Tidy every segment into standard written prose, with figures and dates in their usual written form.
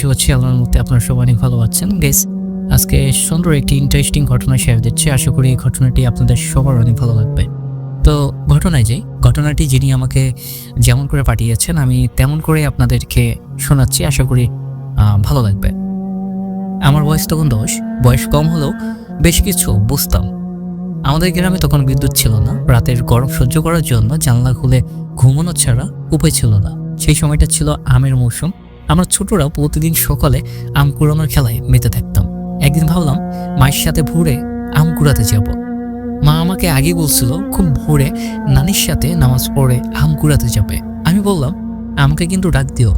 আশা করছি আল্লাহর মধ্যে আপনারা সবাই অনেক ভালো আছেন। গাইস, আজকে সুন্দর একটি ইন্টারেস্টিং ঘটনা শেয়ার দিচ্ছি। আশা করি এই ঘটনাটি আপনাদের সবার অনেক ভালো লাগবে। তো ঘটনায় যাই। ঘটনাটি যিনি আমাকে যেমন করে পাঠিয়েছেন আমি তেমন করে আপনাদেরকে শোনাচ্ছি। আশা করি ভালো লাগবে। আমার বয়স তখন 10, বয়স কম হলেও বেশ কিছু বুঝতাম। আমাদের গ্রামে তখন বিদ্যুৎ ছিল না। রাতের গরম সহ্য করার জন্য জানলা খুলে ঘুমানো ছাড়া উপায় ছিল না। সেই সময়টা ছিল আমের মৌসুম। আমরা ছোটরা প্রতিদিন সকালে আম কুড়ানোর খেলায় মেতে থাকতাম। একদিন ভাবলাম মায়ের সাথে ভোরে আম কুড়াতে যাব। মা আমাকে আগে বলছিল খুব ভোরে নানির সাথে নামাজ পড়ে আম কুড়াতে যাবে। আমি বললাম আমাকে কিন্তু ডাক দিও।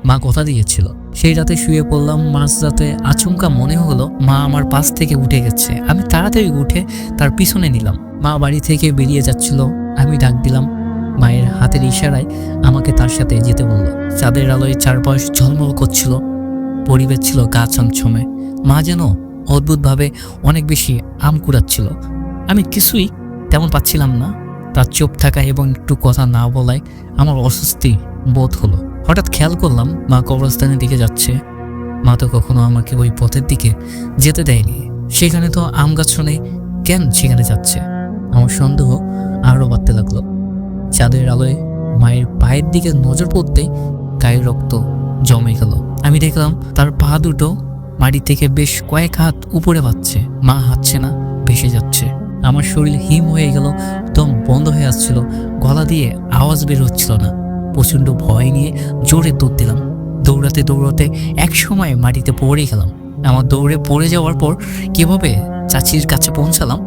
মা কথা দিয়েছিল। সেই রাতে শুয়ে পড়লাম। মাঝরাতে আচমকা মনে হলো মা আমার পাশ থেকে উঠে গেছে। আমি তাড়াতাড়ি উঠে তার পিছনে নিলাম। মা বাড়ি থেকে বেরিয়ে যাচ্ছিল। আমি ডাক দিলাম। মায়ের হাতের ইশারায় আমাকে তার সাথে যেতে বলল। চাঁদের আলোয় চারপাশ ঝলমল করছিল। পরিবেশ ছিল গা ছমছমে। মা যেন অদ্ভুতভাবে অনেক বেশি আম কুড়াচ্ছিল। আমি কিছুই তেমন পাচ্ছিলাম না। তার চুপ থাকা এবং একটু কথা না বলায় আমার অস্বস্তি বোধ হলো। হঠাৎ খেয়াল করলাম মা কবরস্থানের দিকে যাচ্ছে। মা তো কখনো আমাকে ওই পথের দিকে যেতে দেয়নি। সেখানে তো আম গাছ নেই, কেন সেখানে যাচ্ছে? আমার সন্দেহ আরও বাড়তে লাগলো। চাঁদের আলোয় মায়ের পায়ের দিকে নজর পড়তেই গায়ের রক্ত জমে গেল। আমি দেখলাম তার পা দুটো মাটি থেকে বেশ কয়েক হাত উপরে পাচ্ছে। মা হাঁটছে না, ভেসে যাচ্ছে। আমার শরীর হিম হয়ে গেল, দম বন্ধ হয়ে আসছিল, গলা দিয়ে আওয়াজ বের হচ্ছিল না। প্রচণ্ড ভয় নিয়ে জোরে দৌড় দিলাম। দৌড়াতে দৌড়াতে এক সময় মাটিতে পড়ে গেলাম। আমার দৌড়ে পড়ে যাওয়ার পর কিভাবে চাচির কাছে পৌঁছালাম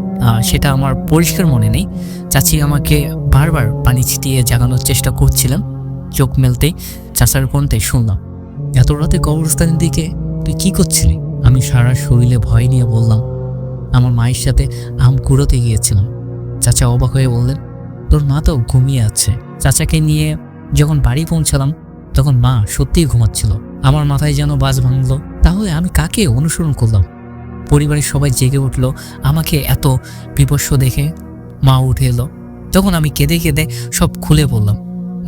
সেটা আমার পরিষ্কার মনে নেই। চাচি আমাকে বারবার পানি ছিটিয়ে জাগানোর চেষ্টা করছিলেন। চোখ মেলতেই চাচার কণ্ঠে শুনলাম, এত রাতে কবরস্থানের দিকে তুই কি করছিলি? আমি সারা শরীরে ভয় নিয়ে বললাম, আমার মায়ের সাথে আম কুড়োতে গিয়েছিলাম। চাচা অবাক হয়ে বললেন, তোর মা তো ঘুমিয়ে আছে। চাচাকে নিয়ে যখন বাড়ি পৌঁছালাম তখন মা সত্যিই ঘুমাচ্ছিল। আমার মাথায় যেন বাজ ভাঙলো। তাহলে আমি কাকে অনুসরণ করলাম? পরিবারের সবাই জেগে উঠল আমাকে এত বিপস্য দেখে। মা উঠে এলো। তখন আমি কেঁদে কেঁদে সব খুলে বললাম।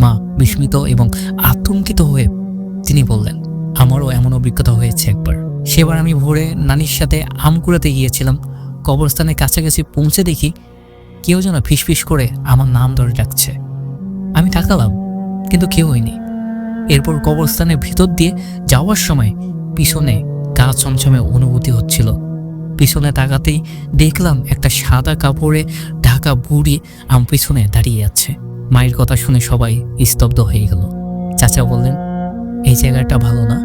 মা বিস্মিত এবং আতঙ্কিত হয়ে তিনি বললেন, আমারও এমন অভিজ্ঞতা হয়েছে একবার। সেবার আমি ভোরে নানির সাথে আম কুড়াতে গিয়েছিলাম। কবরস্থানের কাছাকাছি পৌঁছে দেখি কেউ যেন ফিসফিস করে আমার নাম ধরে ডাকছে। আমি তাকালাম, কিন্তু কেউ হয়নি। এরপর কবরস্থানের ভিতর দিয়ে যাওয়ার সময় পিছনে গা ছমছমে অনুভূতি হচ্ছিল। পিছনে তাকাতেই দেখলাম একটা সাদা কাপড়ে ঢাকা বুড়ি আমার পিছনে দাঁড়িয়ে আছে। মায়ের কথা শুনে সবাই স্তব্ধ হয়ে গেল। চাচা বললেন, এই জায়গাটা ভালো না।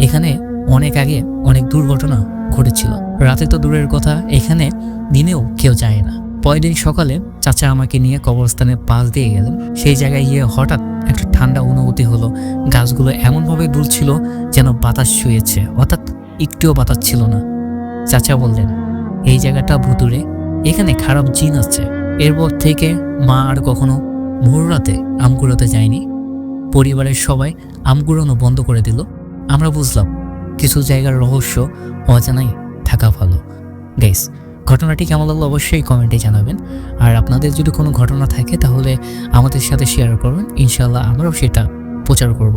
এখানে অনেক আগে অনেক দুর্ঘটনা ঘটেছিল। রাতে তো দূরের কথা, এখানে দিনেও কেউ যায় না। পরের দিন সকালে চাচা আমাকে নিয়ে কবরস্থানের পাশ দিয়ে গেলেন। সেই জায়গায় গিয়ে হঠাৎ একটা ঠান্ডা অনুভূতি হলো। গাছগুলো এমনভাবে দুলছিল যেন বাতাস ছুঁয়েছে, অর্থাৎ একটুও বাতাস ছিল না। চাচা বললেন, এই জায়গাটা ভুতুড়ে, এখানে খারাপ জিন আছে। এরপর থেকে মা আর কখনো ভোর রাতে আম কুড়াতে যায়নি। পরিবারের সবাই আম কুড়ানো বন্ধ করে দিল। আমরা বুঝলাম কিছু জায়গার রহস্য অজানাই থাকা ভালো। গাইস, ঘটনাটি কেমন লাগলো অবশ্যই কমেন্টে জানাবেন। আর আপনাদের যদি কোনো ঘটনা থাকে তাহলে আমাদের সাথে শেয়ার করবেন। ইনশাআল্লাহ আমরাও সেটা প্রচার করব।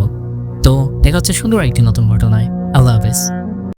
তো দেখা হচ্ছে সুন্দর একটি নতুন ঘটনায়। আল্লাহ হাফেজ।